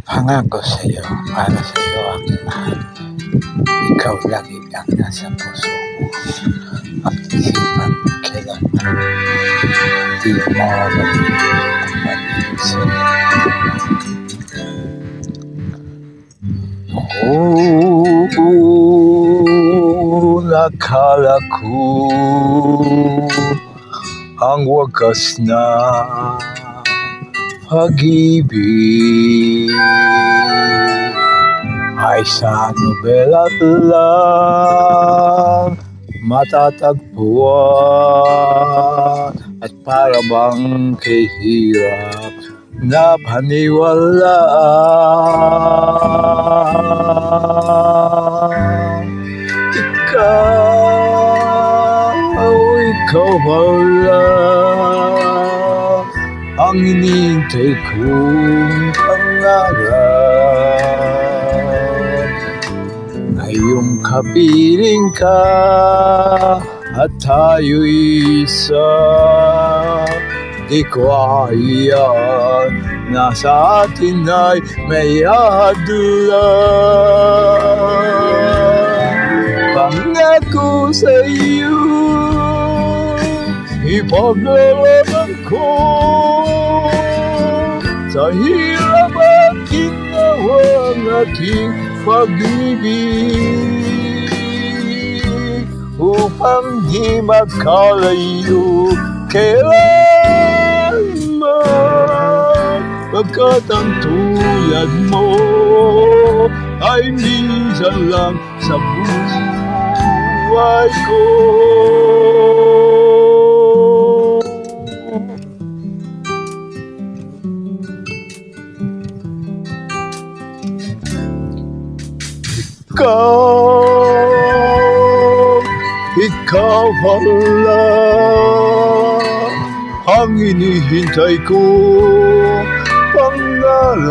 Pangako sa'yo, para sa'yo aking mahal. Ikaw lagi ang nasa puso ko at isipan kailanman. Di mawawala ang pag-ibig sa'yo. Nakala ko ang wakas na pag-ibig ay sa nobela lang matatagpuan at para bang kahirap na paniwalaan. Ikaw wala ang inintay kong pangarap. Ngayong kapiling ka at tayo'y isa, di ko ayan na sa atin ay may hadlang. Pangako sa'yo, ipaglalaban ko sa hirap at ginawa ng ating pag-ibig, upang di makalayo kailanman, pagkat ang tulad mo ay minsan lang sa buhay ko. Ikaw wala ang inihintay ko pangarap.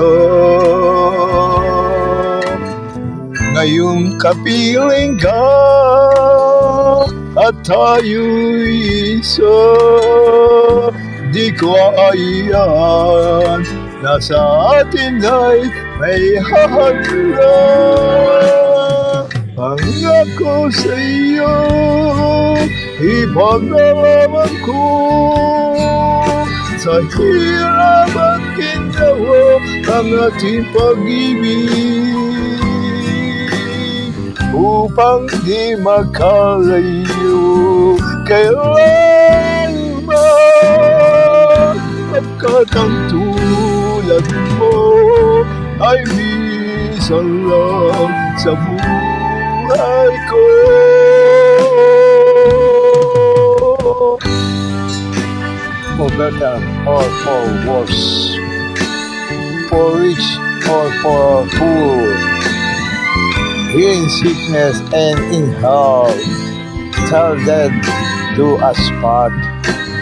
Ngayong kapiling ka at tayo'y isa, di ko ayan na sa atin ay may hadlang. Pangako sa'yo, ipaglalaban ko sa hirap at ginawa ang ating pag-ibig, upang di makalayo kailanman, pagkat ang tulad mo ay minsan lang sa buhay ko. For better or for worse, for rich or for poor, in sickness and in health, till death do us part,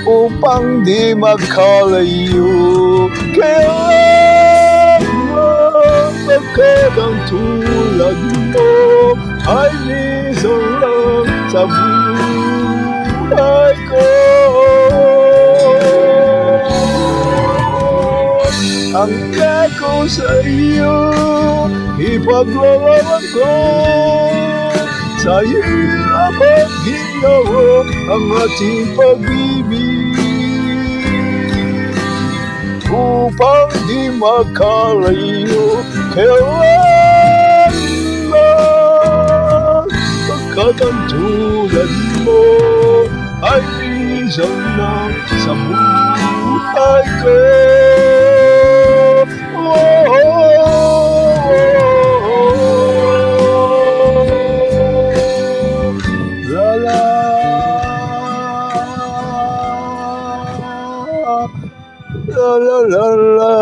upang di magkalayo kailanman, pagkat ang tulad mo ay minsan lang sa buhay ko. Ang ako sa iyo, ipaglalaban ko sa hirap at ginawa ang ating pag-ibig, upang di makalayo kailanman, pagkat ang tulad mo ay minsan lang sa buhay ko. La la la la